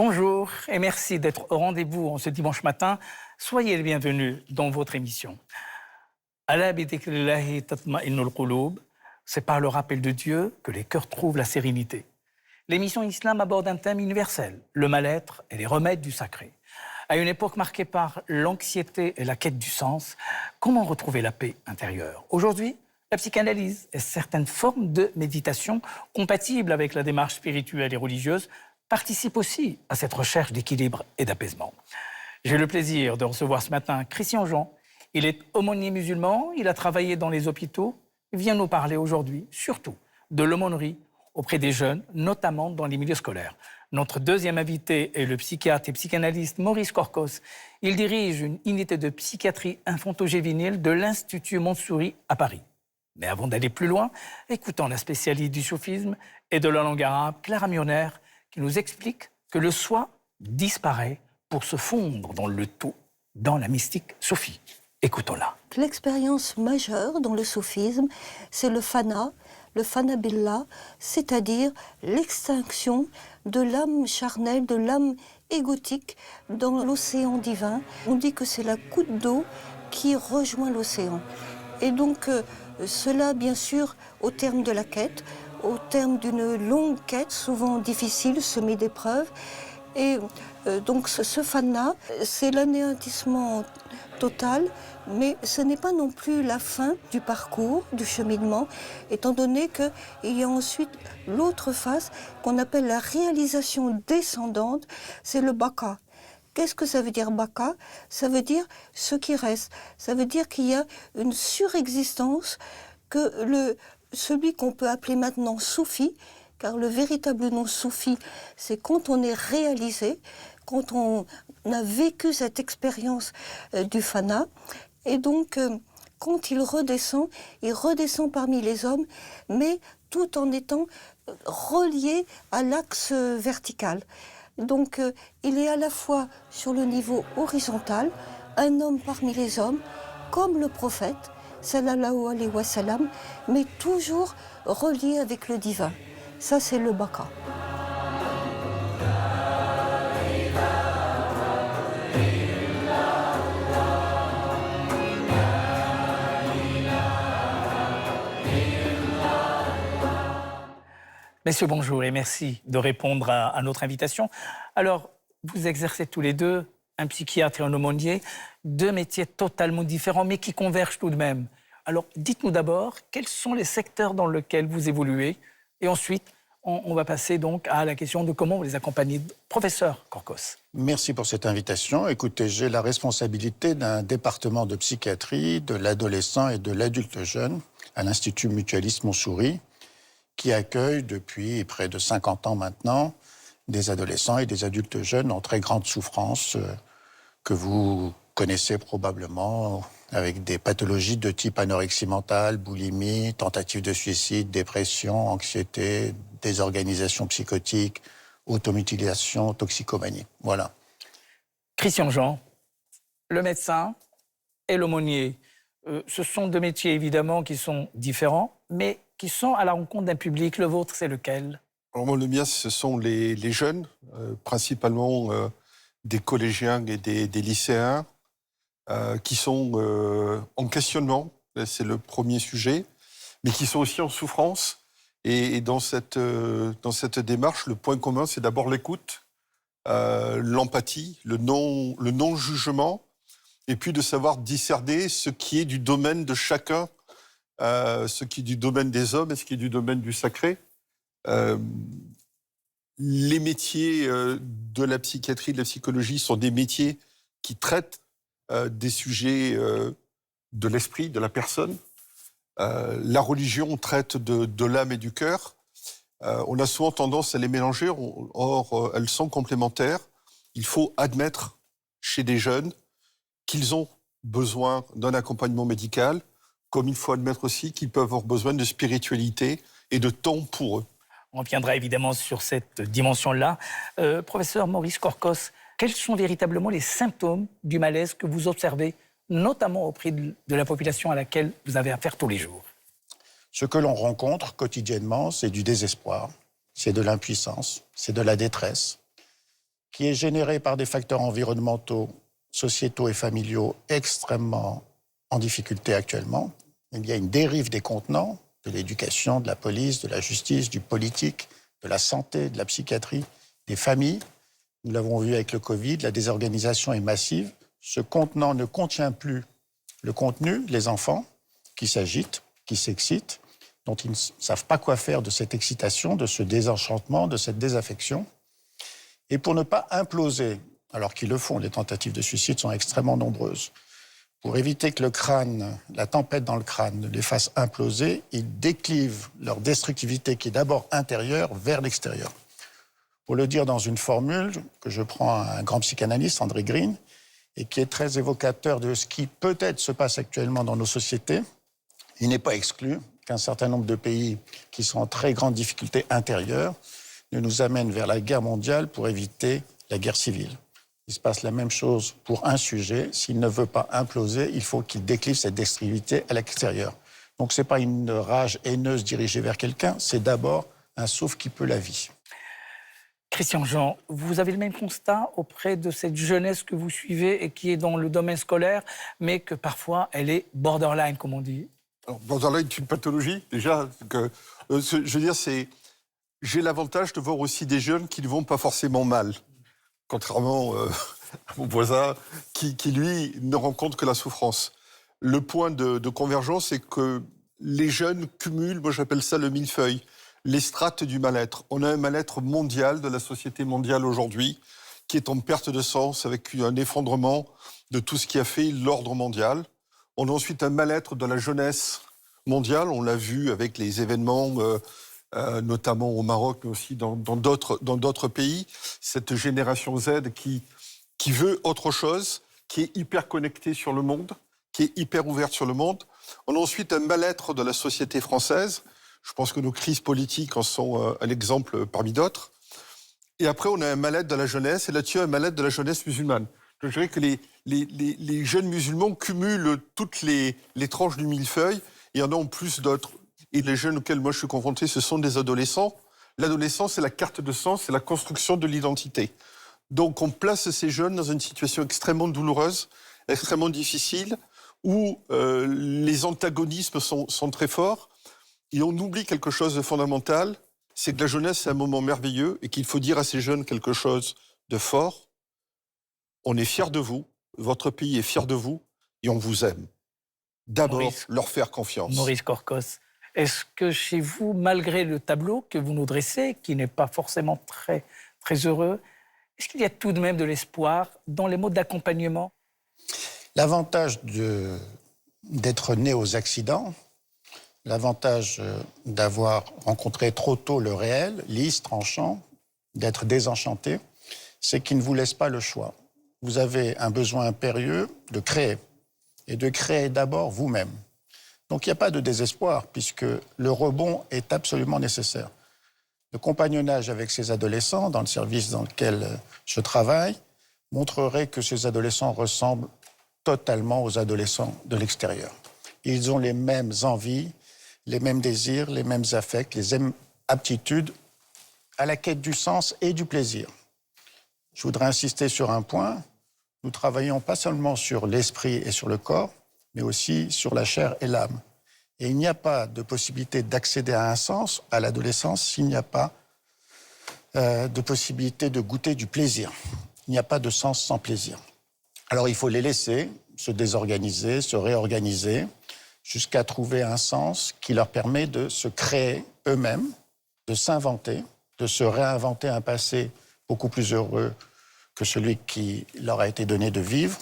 Bonjour et merci d'être au rendez-vous en ce dimanche matin. Soyez les bienvenus dans votre émission. Ala bi dhikrillahi tatma'innul qulub. C'est par le rappel de Dieu que les cœurs trouvent la sérénité. L'émission Islam aborde un thème universel, le mal-être et les remèdes du sacré. À une époque marquée par l'anxiété et la quête du sens, comment retrouver la paix intérieure? Aujourd'hui, la psychanalyse et certaines formes de méditation compatibles avec la démarche spirituelle et religieuse participent aussi à cette recherche d'équilibre et d'apaisement. J'ai le plaisir de recevoir ce matin Christian Jean. Il est aumônier musulman, il a travaillé dans les hôpitaux, il vient nous parler aujourd'hui, surtout, de l'aumônerie auprès des jeunes, notamment dans les milieux scolaires. Notre deuxième invité est le psychiatre et psychanalyste Maurice Corcos. Il dirige une unité de psychiatrie infanto-juvénile de l'Institut Montsouris à Paris. Mais avant d'aller plus loin, écoutons la spécialiste du soufisme et de la langue arabe, Clara Mionner, qui nous explique que le soi disparaît pour se fondre dans le tout, dans la mystique soufie. Écoutons-la. L'expérience majeure dans le soufisme, c'est le fana billah, c'est-à-dire l'extinction de l'âme charnelle, de l'âme égotique dans l'océan divin. On dit que c'est la goutte d'eau qui rejoint l'océan. Et donc, cela, bien sûr, au terme de la quête, au terme d'une longue quête, souvent difficile, semée d'épreuves. Et donc, ce fana, c'est l'anéantissement total, mais ce n'est pas non plus la fin du parcours, du cheminement, étant donné qu'il y a ensuite l'autre face qu'on appelle la réalisation descendante, c'est le baka. Qu'est-ce que ça veut dire baka? Ça veut dire ce qui reste. Ça veut dire qu'il y a une surexistence, que celui qu'on peut appeler maintenant soufi, car le véritable nom soufi, c'est quand on est réalisé, quand on a vécu cette expérience du fana. Et donc, quand il redescend parmi les hommes, mais tout en étant relié à l'axe vertical. Donc, il est à la fois sur le niveau horizontal, un homme parmi les hommes, comme le prophète, sallallahu alayhi wa sallam, mais toujours relié avec le divin. Ça, c'est le baka. Messieurs, bonjour et merci de répondre à notre invitation. Alors, vous exercez tous les deux, un psychiatre et un aumônier, deux métiers totalement différents, mais qui convergent tout de même. Alors, dites-nous d'abord, quels sont les secteurs dans lesquels vous évoluez? Et ensuite, on va passer donc à la question de comment vous les accompagnez. Professeur Corcos. Merci pour cette invitation. Écoutez, j'ai la responsabilité d'un département de psychiatrie de l'adolescent et de l'adulte jeune à l'Institut Mutualiste Montsouris, qui accueille depuis près de 50 ans maintenant des adolescents et des adultes jeunes en très grande souffrance que vous connaissez probablement, avec des pathologies de type anorexie mentale, boulimie, tentative de suicide, dépression, anxiété, désorganisation psychotique, automutilation, toxicomanie. Voilà. Christian Jean, le médecin et l'aumônier, ce sont deux métiers évidemment qui sont différents, mais qui sont à la rencontre d'un public. Le vôtre, c'est lequel? Alors moi, le mien, ce sont les jeunes, principalement des collégiens et des lycéens, qui sont en questionnement, c'est le premier sujet, mais qui sont aussi en souffrance. Et dans cette démarche, le point commun, c'est d'abord l'écoute, l'empathie, le non-jugement, et puis de savoir discerner ce qui est du domaine de chacun, ce qui est du domaine des hommes et ce qui est du domaine du sacré. Les métiers de la psychiatrie, de la psychologie sont des métiers qui traitent des sujets de l'esprit, de la personne. La religion traite de l'âme et du cœur. On a souvent tendance à les mélanger, or elles sont complémentaires. Il faut admettre chez des jeunes qu'ils ont besoin d'un accompagnement médical, comme il faut admettre aussi qu'ils peuvent avoir besoin de spiritualité et de temps pour eux. On reviendra évidemment sur cette dimension-là. Professeur Maurice Corcos, quels sont véritablement les symptômes du malaise que vous observez, notamment auprès de la population à laquelle vous avez affaire tous les jours? Ce que l'on rencontre quotidiennement, c'est du désespoir, c'est de l'impuissance, c'est de la détresse. qui est généré par des facteurs environnementaux, sociétaux et familiaux extrêmement en difficulté actuellement. Il y a une dérive des contenants, de l'éducation, de la police, de la justice, du politique, de la santé, de la psychiatrie, des familles. Nous l'avons vu avec le Covid, la désorganisation est massive. Ce contenant ne contient plus le contenu, les enfants qui s'agitent, qui s'excitent, dont ils ne savent pas quoi faire de cette excitation, de ce désenchantement, de cette désaffection. Et pour ne pas imploser, alors qu'ils le font, les tentatives de suicide sont extrêmement nombreuses, pour éviter que le crâne, la tempête dans le crâne ne les fasse imploser, ils déclivent leur destructivité qui est d'abord intérieure vers l'extérieur. Pour le dire dans une formule que je prends à un grand psychanalyste, André Green, et qui est très évocateur de ce qui peut-être se passe actuellement dans nos sociétés, il n'est pas exclu qu'un certain nombre de pays qui sont en très grande difficulté intérieure ne nous amènent vers la guerre mondiale pour éviter la guerre civile. Il se passe la même chose pour un sujet. S'il ne veut pas imploser, il faut qu'il déclive cette destructivité à l'extérieur. Donc ce n'est pas une rage haineuse dirigée vers quelqu'un, c'est d'abord un souffle qui peut la vie. Christian Jean, vous avez le même constat auprès de cette jeunesse que vous suivez et qui est dans le domaine scolaire, mais que parfois elle est borderline, comme on dit? Alors, borderline est une pathologie, déjà. Je veux dire, j'ai l'avantage de voir aussi des jeunes qui ne vont pas forcément mal, contrairement à mon voisin qui, lui, ne rencontre que la souffrance. Le point de convergence, c'est que les jeunes cumulent, moi j'appelle ça le millefeuille, les strates du mal-être. On a un mal-être mondial de la société mondiale aujourd'hui qui est en perte de sens avec un effondrement de tout ce qui a fait l'ordre mondial. On a ensuite un mal-être de la jeunesse mondiale. On l'a vu avec les événements, notamment au Maroc, mais aussi dans d'autres pays. Cette génération Z qui veut autre chose, qui est hyper connectée sur le monde, qui est hyper ouverte sur le monde. On a ensuite un mal-être de la société française. Je pense que nos crises politiques en sont un exemple parmi d'autres. Et après, on a un mal-être de la jeunesse, et là-dessus, un mal-être de la jeunesse musulmane. Je dirais que les jeunes musulmans cumulent toutes les tranches du millefeuille, et il y en a en plus d'autres. Et les jeunes auxquels moi je suis confronté, ce sont des adolescents. L'adolescence, c'est la carte de sens, c'est la construction de l'identité. Donc on place ces jeunes dans une situation extrêmement douloureuse, extrêmement difficile, où les antagonismes sont très forts, et on oublie quelque chose de fondamental, c'est que la jeunesse, c'est un moment merveilleux, et qu'il faut dire à ces jeunes quelque chose de fort. On est fiers de vous, votre pays est fier de vous, et on vous aime. D'abord, leur faire confiance. Maurice Corcos, est-ce que chez vous, malgré le tableau que vous nous dressez, qui n'est pas forcément très, très heureux, est-ce qu'il y a tout de même de l'espoir dans les modes d'accompagnement? L'avantage d'être né aux accidents, l'avantage d'avoir rencontré trop tôt le réel, lisse, tranchant, d'être désenchanté, c'est qu'il ne vous laisse pas le choix. Vous avez un besoin impérieux de créer, et de créer d'abord vous-même. Donc il n'y a pas de désespoir, puisque le rebond est absolument nécessaire. Le compagnonnage avec ces adolescents, dans le service dans lequel je travaille, montrerait que ces adolescents ressemblent totalement aux adolescents de l'extérieur. Ils ont les mêmes envies, les mêmes désirs, les mêmes affects, les mêmes aptitudes à la quête du sens et du plaisir. Je voudrais insister sur un point. Nous travaillons pas seulement sur l'esprit et sur le corps, mais aussi sur la chair et l'âme. Et il n'y a pas de possibilité d'accéder à un sens à l'adolescence s'il n'y a pas de possibilité de goûter du plaisir. Il n'y a pas de sens sans plaisir. Alors il faut les laisser se désorganiser, se réorganiser, jusqu'à trouver un sens qui leur permet de se créer eux-mêmes, de s'inventer, de se réinventer un passé beaucoup plus heureux que celui qui leur a été donné de vivre,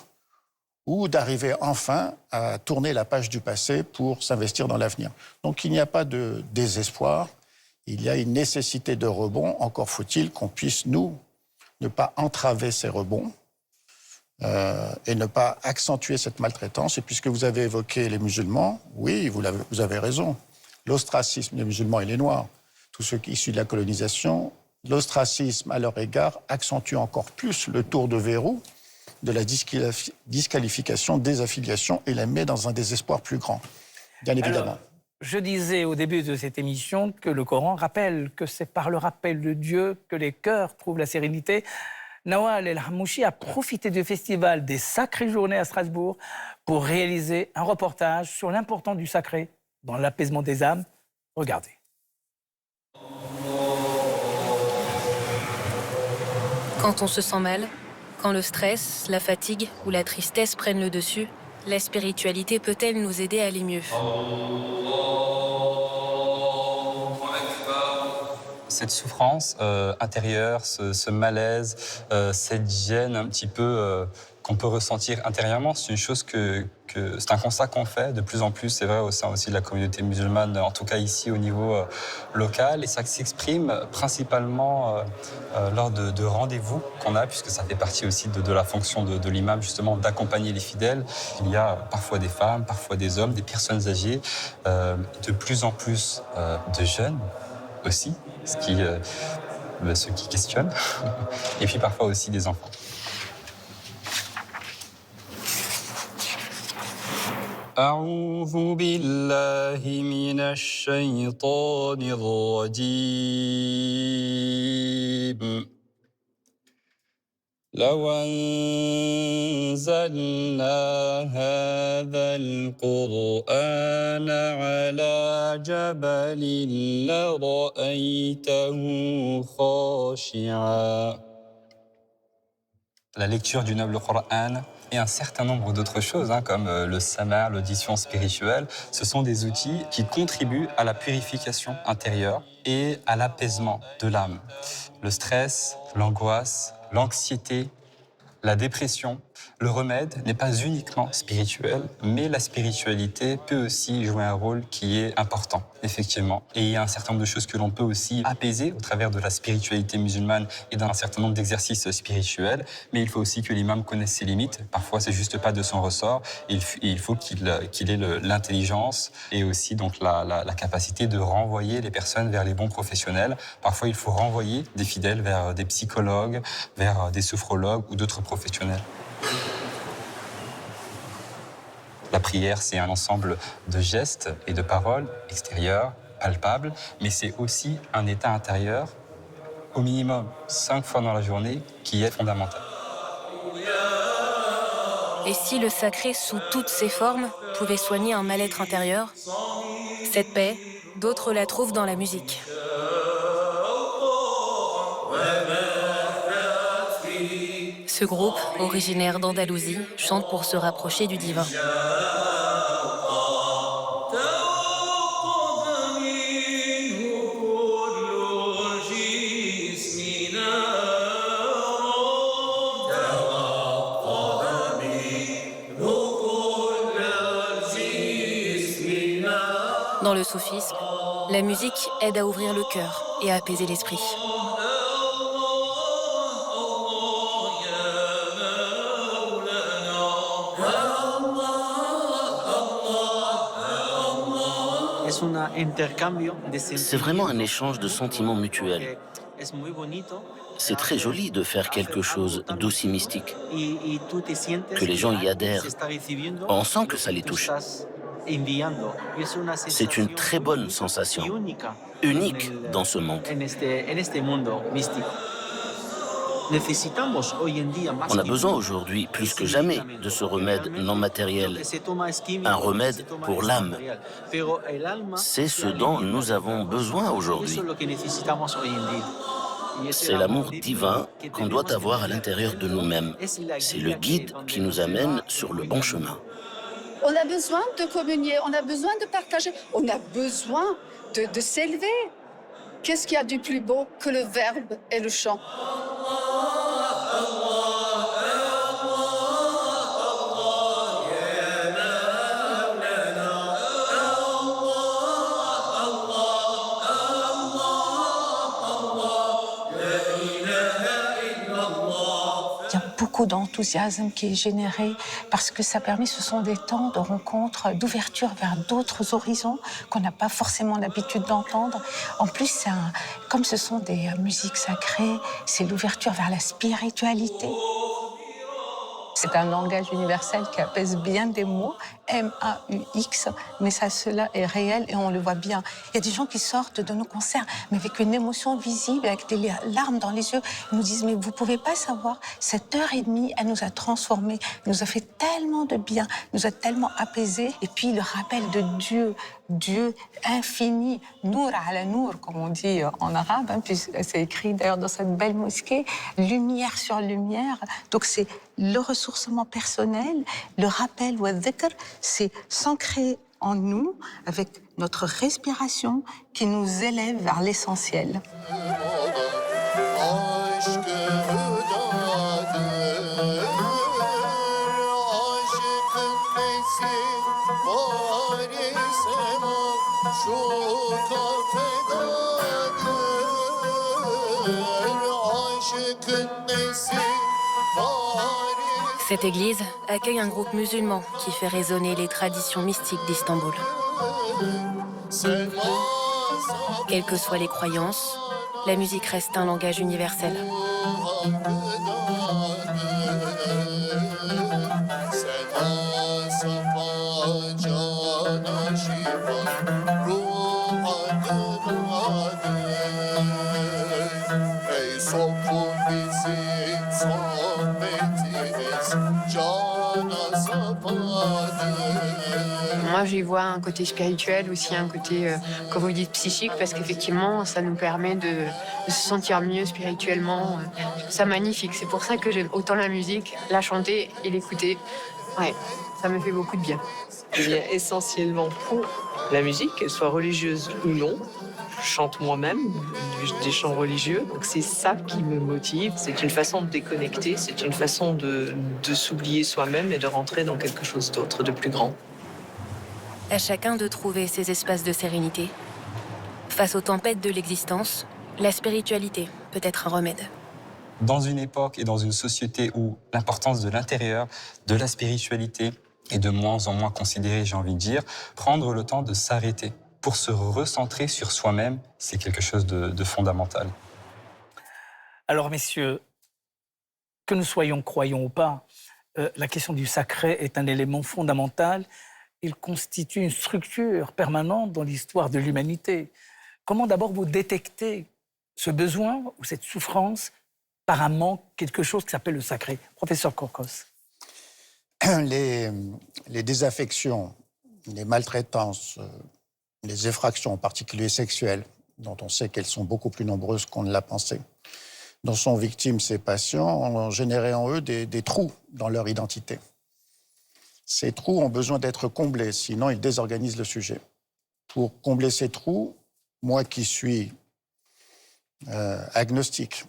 ou d'arriver enfin à tourner la page du passé pour s'investir dans l'avenir. Donc il n'y a pas de désespoir, il y a une nécessité de rebond, encore faut-il qu'on puisse, nous, ne pas entraver ces rebonds et ne pas accentuer cette maltraitance. Et puisque vous avez évoqué les musulmans, oui, vous avez raison, l'ostracisme des musulmans et les Noirs, tous ceux qui issus de la colonisation, l'ostracisme à leur égard accentue encore plus le tour de verrou de la disqualification, désaffiliation et les met dans un désespoir plus grand, bien évidemment. Alors, je disais au début de cette émission que le Coran rappelle que c'est par le rappel de Dieu que les cœurs trouvent la sérénité. Nawal El Hamouchi a profité du festival des Sacrées Journées à Strasbourg pour réaliser un reportage sur l'importance du sacré dans l'apaisement des âmes. Regardez. Quand on se sent mal, quand le stress, la fatigue ou la tristesse prennent le dessus, la spiritualité peut-elle nous aider à aller mieux ? Cette souffrance intérieure, ce malaise, cette gêne un petit peu qu'on peut ressentir intérieurement, c'est une chose c'est un constat qu'on fait de plus en plus, c'est vrai, au sein aussi de la communauté musulmane, en tout cas ici au niveau local. Et ça s'exprime principalement lors de rendez-vous qu'on a, puisque ça fait partie aussi de la fonction de l'imam, justement, d'accompagner les fidèles. Il y a parfois des femmes, parfois des hommes, des personnes âgées, de plus en plus de jeunes aussi, ce qui questionne, et puis parfois aussi des enfants. أعوذ بالله من الشيطان الرجيم لو أنزلنا هذا القرآن على جبل لرأيته خاشعا. La lecture du noble Coran et un certain nombre d'autres choses, comme le sama, l'audition spirituelle, ce sont des outils qui contribuent à la purification intérieure et à l'apaisement de l'âme. Le stress, l'angoisse, l'anxiété, la dépression, le remède n'est pas uniquement spirituel, mais la spiritualité peut aussi jouer un rôle qui est important, effectivement. Et il y a un certain nombre de choses que l'on peut aussi apaiser au travers de la spiritualité musulmane et d'un certain nombre d'exercices spirituels. Mais il faut aussi que l'imam connaisse ses limites. Parfois, c'est juste pas de son ressort. Il faut qu'il ait l'intelligence et aussi donc la capacité de renvoyer les personnes vers les bons professionnels. Parfois, il faut renvoyer des fidèles vers des psychologues, vers des sophrologues ou d'autres professionnels. La prière, c'est un ensemble de gestes et de paroles extérieures, palpables, mais c'est aussi un état intérieur, au minimum 5 fois dans la journée, qui est fondamental. Et si le sacré, sous toutes ses formes, pouvait soigner un mal-être intérieur, cette paix, d'autres la trouvent dans la musique. Ce groupe, originaire d'Andalousie, chante pour se rapprocher du divin. Dans le soufisme, la musique aide à ouvrir le cœur et à apaiser l'esprit. C'est vraiment un échange de sentiments mutuels. C'est très joli de faire quelque chose d'aussi mystique, que les gens y adhèrent. On sent que ça les touche. C'est une très bonne sensation, unique dans ce monde. On a besoin aujourd'hui, plus que jamais, de ce remède non matériel, un remède pour l'âme. C'est ce dont nous avons besoin aujourd'hui. C'est l'amour divin qu'on doit avoir à l'intérieur de nous-mêmes. C'est le guide qui nous amène sur le bon chemin. On a besoin de communier, on a besoin de partager, on a besoin de s'élever. Qu'est-ce qu'il y a de plus beau que le verbe et le chant ? Il y a beaucoup d'enthousiasme qui est généré parce que ça permet, ce sont des temps de rencontre, d'ouverture vers d'autres horizons qu'on n'a pas forcément l'habitude d'entendre. En plus, comme ce sont des musiques sacrées, c'est l'ouverture vers la spiritualité. C'est un langage universel qui apaise bien des mots, M-A-U-X, mais cela est réel et on le voit bien. Il y a des gens qui sortent de nos concerts, mais avec une émotion visible, avec des larmes dans les yeux. Ils nous disent, mais vous pouvez pas savoir, cette heure et demie, elle nous a transformés, elle nous a fait tellement de bien, nous a tellement apaisés. Et puis le rappel de Dieu, Dieu infini, Nour ala Nour, comme on dit en arabe, puis c'est écrit d'ailleurs dans cette belle mosquée, lumière sur lumière. Donc c'est le ressourcement personnel, le rappel ou le dhikr, c'est s'ancrer en nous avec notre respiration qui nous élève vers l'essentiel. Cette église accueille un groupe musulman qui fait résonner les traditions mystiques d'Istanbul. Quelles que soient les croyances, la musique reste un langage universel. Moi, j'y vois un côté spirituel, aussi un côté, comme vous dites, psychique, parce qu'effectivement, ça nous permet de se sentir mieux spirituellement. C'est magnifique. C'est pour ça que j'aime autant la musique, la chanter et l'écouter. Ouais, ça me fait beaucoup de bien. Je viens essentiellement pour la musique, qu'elle soit religieuse ou non. Je chante moi-même des chants religieux, donc c'est ça qui me motive. C'est une façon de déconnecter, c'est une façon de s'oublier soi-même et de rentrer dans quelque chose d'autre, de plus grand. À chacun de trouver ses espaces de sérénité. Face aux tempêtes de l'existence, la spiritualité peut être un remède. Dans une époque et dans une société où l'importance de l'intérieur, de la spiritualité est de moins en moins considérée, j'ai envie de dire, prendre le temps de s'arrêter pour se recentrer sur soi-même, c'est quelque chose de fondamental. Alors, messieurs, que nous soyons croyants ou pas, la question du sacré est un élément fondamental. Il constitue une structure permanente dans l'histoire de l'humanité. Comment d'abord vous détectez ce besoin ou cette souffrance par un manque, quelque chose qui s'appelle le sacré? Professeur Korkos. Les désaffections, les maltraitances, les effractions, en particulier sexuelles, dont on sait qu'elles sont beaucoup plus nombreuses qu'on ne l'a pensé, dont sont victimes ces patients, ont généré en eux des trous dans leur identité. Ces trous ont besoin d'être comblés, sinon ils désorganisent le sujet. Pour combler ces trous, moi qui suis agnostique,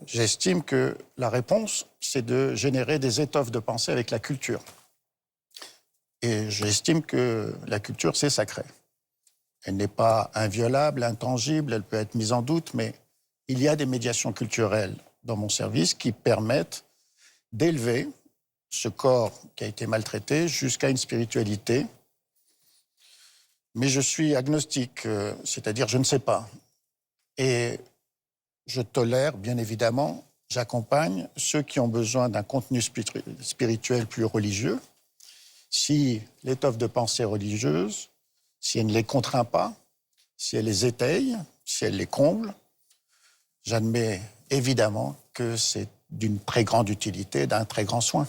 j'estime que la réponse, c'est de générer des étoffes de pensée avec la culture. Et j'estime que la culture, c'est sacré. Elle n'est pas inviolable, intangible, elle peut être mise en doute, mais il y a des médiations culturelles dans mon service qui permettent d'élever ce corps qui a été maltraité jusqu'à une spiritualité. Mais je suis agnostique, c'est-à-dire je ne sais pas. Et je tolère, bien évidemment, j'accompagne ceux qui ont besoin d'un contenu spirituel plus religieux. Si l'étoffe de pensée religieuse, si elle ne les contraint pas, si elle les étaye, si elle les comble, j'admets évidemment que c'est d'une très grande utilité, d'un très grand soin.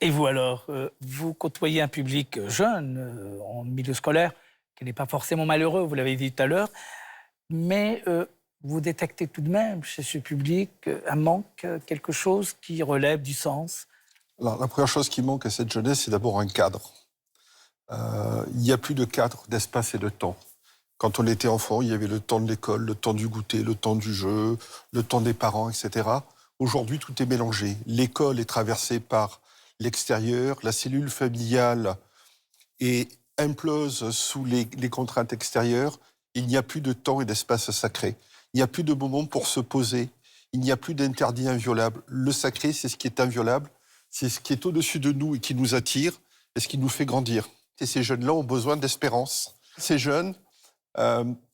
Et vous alors, vous côtoyez un public jeune, en milieu scolaire, qui n'est pas forcément malheureux, vous l'avez dit tout à l'heure, mais vous détectez tout de même chez ce public un manque, quelque chose qui relève du sens. Alors, la première chose qui manque à cette jeunesse, c'est d'abord un cadre. Il n'y a plus de cadre d'espace et de temps. Quand on était enfant, il y avait le temps de l'école, le temps du goûter, le temps du jeu, le temps des parents, etc. Aujourd'hui, tout est mélangé. L'école est traversée par l'extérieur, la cellule familiale est implose sous les contraintes extérieures. Il n'y a plus de temps et d'espace sacré. Il n'y a plus de moment pour se poser. Il n'y a plus d'interdit inviolable. Le sacré, c'est ce qui est inviolable. C'est ce qui est au-dessus de nous et qui nous attire et ce qui nous fait grandir. Et ces jeunes-là ont besoin d'espérance. Ces jeunes,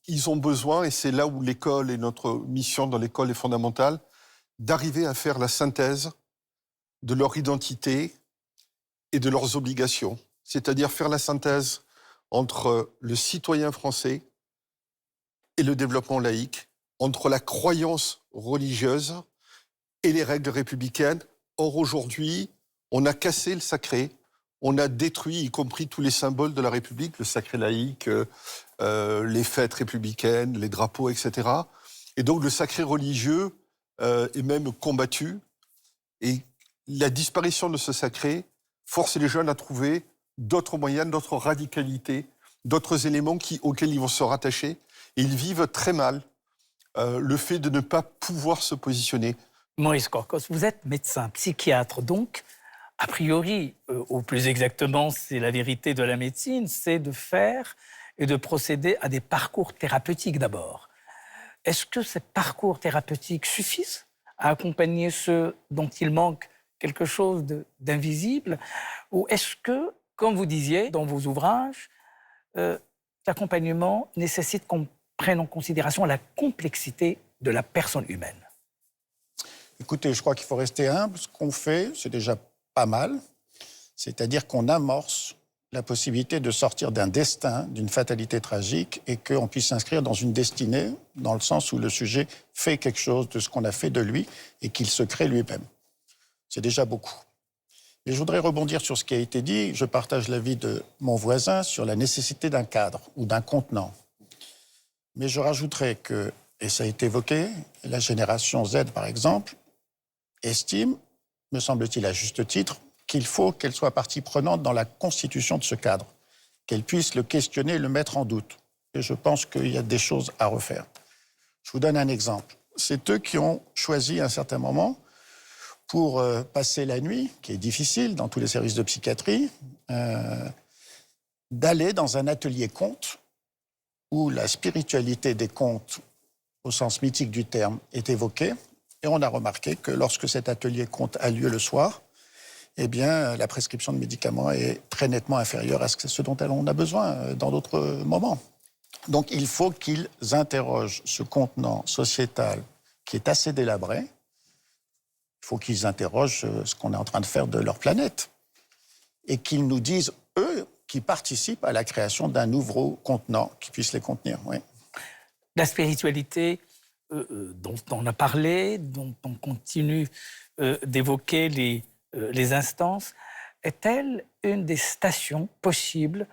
ils ont besoin, et c'est là où l'école et notre mission dans l'école est fondamentale, d'arriver à faire la synthèse de leur identité et de leurs obligations. C'est-à-dire faire la synthèse entre le citoyen français et le développement laïque, entre la croyance religieuse et les règles républicaines. Or, aujourd'hui, on a cassé le sacré, on a détruit, y compris tous les symboles de la République, le sacré laïque, les fêtes républicaines, les drapeaux, etc. Et donc, le sacré religieux est même combattu. Et la disparition de ce sacré force les jeunes à trouver d'autres moyens, d'autres radicalités, d'autres éléments auxquels ils vont se rattacher. Et ils vivent très mal le fait de ne pas pouvoir se positionner. Maurice Korkos, vous êtes médecin, psychiatre, donc, a priori, ou plus exactement, c'est la vérité de la médecine, c'est de faire et de procéder à des parcours thérapeutiques d'abord. Est-ce que ces parcours thérapeutiques suffisent à accompagner ceux dont il manque quelque chose d'invisible? Ou est-ce que, comme vous disiez dans vos ouvrages, l'accompagnement nécessite qu'on prenne en considération la complexité de la personne humaine? Écoutez, je crois qu'il faut rester humble. Ce qu'on fait, c'est déjà pas mal. C'est-à-dire qu'on amorce la possibilité de sortir d'un destin, d'une fatalité tragique, et qu'on puisse s'inscrire dans une destinée, dans le sens où le sujet fait quelque chose de ce qu'on a fait de lui et qu'il se crée lui-même. C'est déjà beaucoup. Et je voudrais rebondir sur ce qui a été dit. Je partage l'avis de mon voisin sur la nécessité d'un cadre ou d'un contenant. Mais je rajouterais que, et ça a été évoqué, la génération Z, par exemple, estime, me semble-t-il à juste titre, qu'il faut qu'elle soit partie prenante dans la constitution de ce cadre, qu'elle puisse le questionner et le mettre en doute. Et je pense qu'il y a des choses à refaire. Je vous donne un exemple. C'est eux qui ont choisi à un certain moment, pour passer la nuit, qui est difficile dans tous les services de psychiatrie, d'aller dans un atelier conte où la spiritualité des contes, au sens mythique du terme, est évoquée. Et on a remarqué que lorsque cet atelier conte a lieu le soir, eh bien, la prescription de médicaments est très nettement inférieure à ce dont on a besoin dans d'autres moments. Donc, il faut qu'ils interrogent ce contenant sociétal qui est assez délabré. Il faut qu'ils interrogent ce qu'on est en train de faire de leur planète et qu'ils nous disent, eux, qui participent à la création d'un nouveau contenant qui puisse les contenir. Oui. La spiritualité dont on a parlé, dont on continue d'évoquer les instances, est-elle une des stations possibles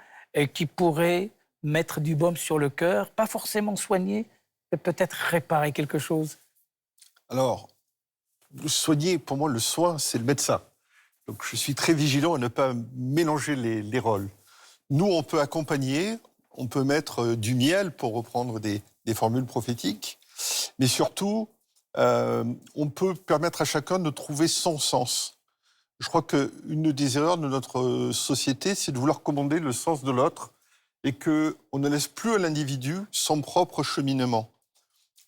qui pourrait mettre du baume sur le cœur, pas forcément soigner, mais peut-être réparer quelque chose? Alors, soigner, pour moi, le soin, c'est le médecin. Donc, je suis très vigilant à ne pas mélanger les rôles. Nous, on peut accompagner, on peut mettre du miel, pour reprendre des formules prophétiques, mais surtout, on peut permettre à chacun de trouver son sens. Je crois qu'une des erreurs de notre société, c'est de vouloir commander le sens de l'autre et qu'on ne laisse plus à l'individu son propre cheminement.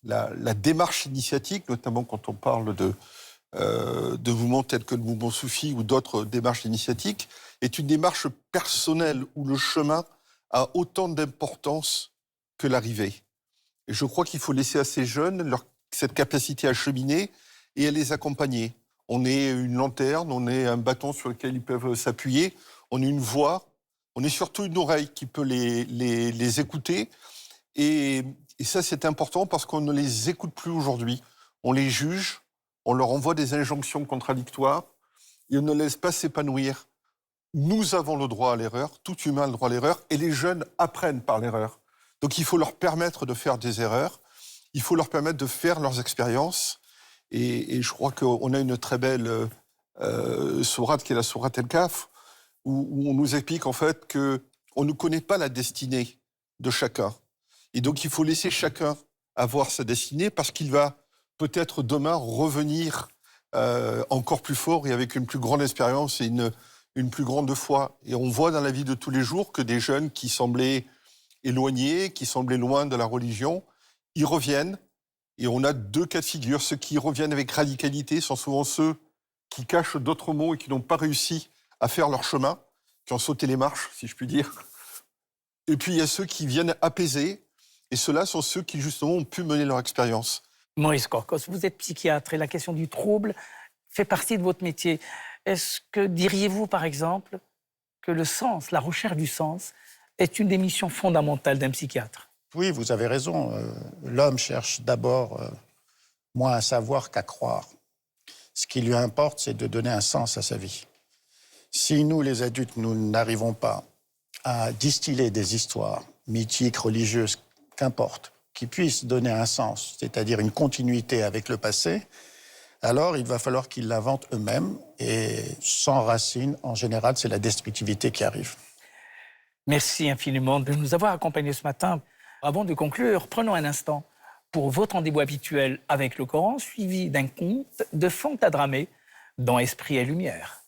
La démarche initiatique, notamment quand on parle de mouvements tels que le mouvement soufi ou d'autres démarches initiatiques, est une démarche personnelle où le chemin a autant d'importance que l'arrivée. Et je crois qu'il faut laisser à ces jeunes cette capacité à cheminer et à les accompagner. On est une lanterne, on est un bâton sur lequel ils peuvent s'appuyer, on est une voix, on est surtout une oreille qui peut les écouter. Et ça, c'est important parce qu'on ne les écoute plus aujourd'hui. On les juge, on leur envoie des injonctions contradictoires et on ne les laisse pas s'épanouir. Nous avons le droit à l'erreur, tout humain a le droit à l'erreur, et les jeunes apprennent par l'erreur. Donc il faut leur permettre de faire des erreurs, il faut leur permettre de faire leurs expériences. Et je crois qu'on a une très belle sourate qui est la sourate El-Kaf, où on nous explique en fait qu'on ne connaît pas la destinée de chacun. Et donc il faut laisser chacun avoir sa destinée parce qu'il va peut-être demain revenir encore plus fort et avec une plus grande expérience et une plus grande foi. Et on voit dans la vie de tous les jours que des jeunes qui semblaient éloignés, qui semblaient loin de la religion, ils reviennent. Et on a deux cas de figure. Ceux qui reviennent avec radicalité sont souvent ceux qui cachent d'autres mots et qui n'ont pas réussi à faire leur chemin, qui ont sauté les marches, si je puis dire. Et puis il y a ceux qui viennent apaiser, et ceux-là sont ceux qui justement ont pu mener leur expérience. Maurice Korkos, vous êtes psychiatre et la question du trouble fait partie de votre métier. Est-ce que diriez-vous, par exemple, que le sens, la recherche du sens, est une des missions fondamentales d'un psychiatre? Oui, vous avez raison. L'homme cherche d'abord moins à savoir qu'à croire. Ce qui lui importe, c'est de donner un sens à sa vie. Si nous, les adultes, nous n'arrivons pas à distiller des histoires mythiques, religieuses, qu'importe, qui puissent donner un sens, c'est-à-dire une continuité avec le passé, alors il va falloir qu'ils l'inventent eux-mêmes. Et sans racine, en général, c'est la destructivité qui arrive. Merci infiniment de nous avoir accompagnés ce matin. Avant de conclure, prenons un instant pour votre rendez-vous habituel avec le Coran, suivi d'un conte de Fanta Dramé dans Esprit et Lumière.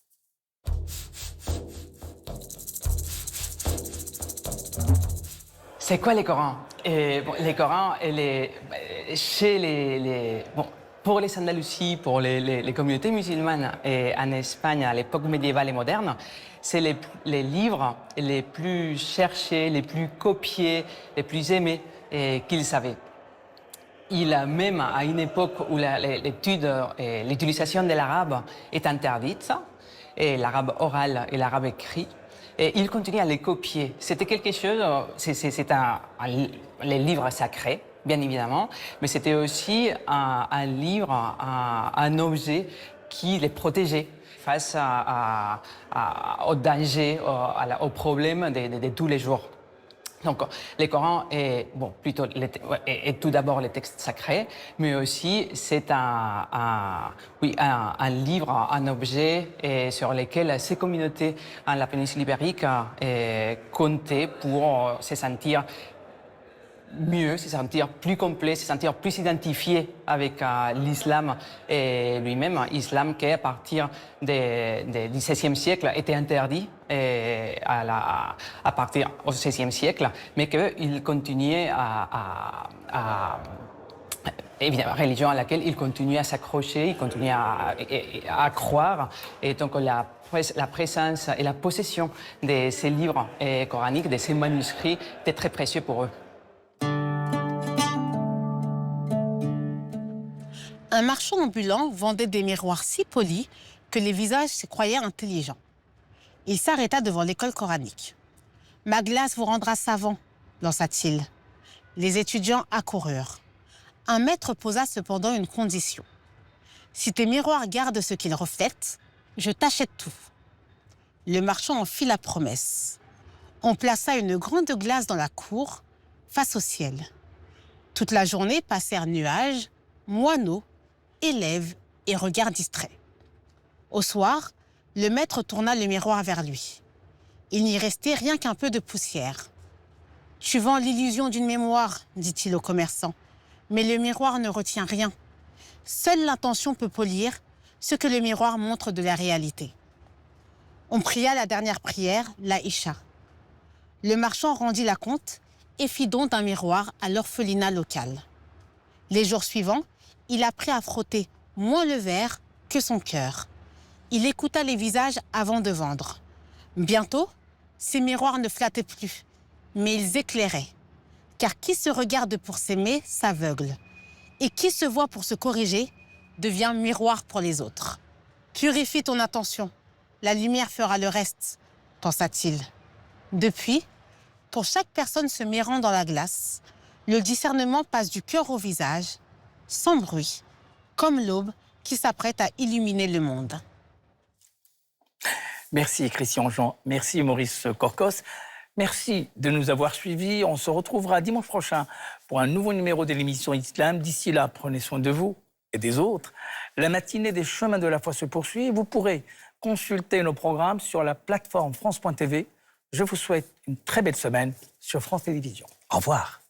C'est quoi les Corans? Les Corans, pour les Andalousies, pour les communautés musulmanes et en Espagne à l'époque médiévale et moderne, c'est les livres les plus cherchés, les plus copiés, les plus aimés qu'ils avaient. Même à une époque où l'utilisation de l'arabe est interdite, et l'arabe oral et l'arabe écrit, et il continue à les copier. C'était quelque chose, les livres sacrés, bien évidemment, mais c'était aussi un livre, un objet qui les protégeait face aux dangers, aux problèmes de tous les jours. Donc, le Coran est tout d'abord les textes sacrés, mais aussi c'est un livre, un objet sur lequel ces communautés en la péninsule ibérique comptaient pour se sentir mieux, se sentir plus complet, se sentir plus identifié avec l'islam lui-même, islam qui à partir du XVIe siècle était interdit à partir du XVIe siècle, mais qu'il continuait évidemment, religion à laquelle il continue à s'accrocher, il continue à croire, et donc la présence et la possession de ces livres coraniques, de ces manuscrits, était très précieux pour eux. Un marchand ambulant vendait des miroirs si polis que les visages se croyaient intelligents. Il s'arrêta devant l'école coranique. « Ma glace vous rendra savant », lança-t-il. Les étudiants accoururent. Un maître posa cependant une condition. « Si tes miroirs gardent ce qu'ils reflètent, je t'achète tout. » Le marchand en fit la promesse. On plaça une grande glace dans la cour, face au ciel. Toute la journée passèrent nuages, moineaux, élèves et regards distraits. Au soir, le maître tourna le miroir vers lui. Il n'y restait rien qu'un peu de poussière. « Tu vends l'illusion d'une mémoire, dit-il au commerçant, mais le miroir ne retient rien. Seule l'intention peut polir ce que le miroir montre de la réalité. » On pria la dernière prière, la Isha. Le marchand rendit la compte et fit don d'un miroir à l'orphelinat local. Les jours suivants, il apprit à frotter moins le verre que son cœur. Il écouta les visages avant de vendre. Bientôt, ces miroirs ne flattaient plus, mais ils éclairaient. Car qui se regarde pour s'aimer s'aveugle. Et qui se voit pour se corriger devient miroir pour les autres. Purifie ton intention, la lumière fera le reste, pensa-t-il. Depuis, pour chaque personne se mirant dans la glace, le discernement passe du cœur au visage, sans bruit, comme l'aube qui s'apprête à illuminer le monde. Merci Christian Jean, merci Maurice Korkos, merci de nous avoir suivis. On se retrouvera dimanche prochain pour un nouveau numéro de l'émission Islam. D'ici là, prenez soin de vous et des autres. La matinée des chemins de la foi se poursuit et vous pourrez consulter nos programmes sur la plateforme France.tv. Je vous souhaite une très belle semaine sur France Télévisions. Au revoir.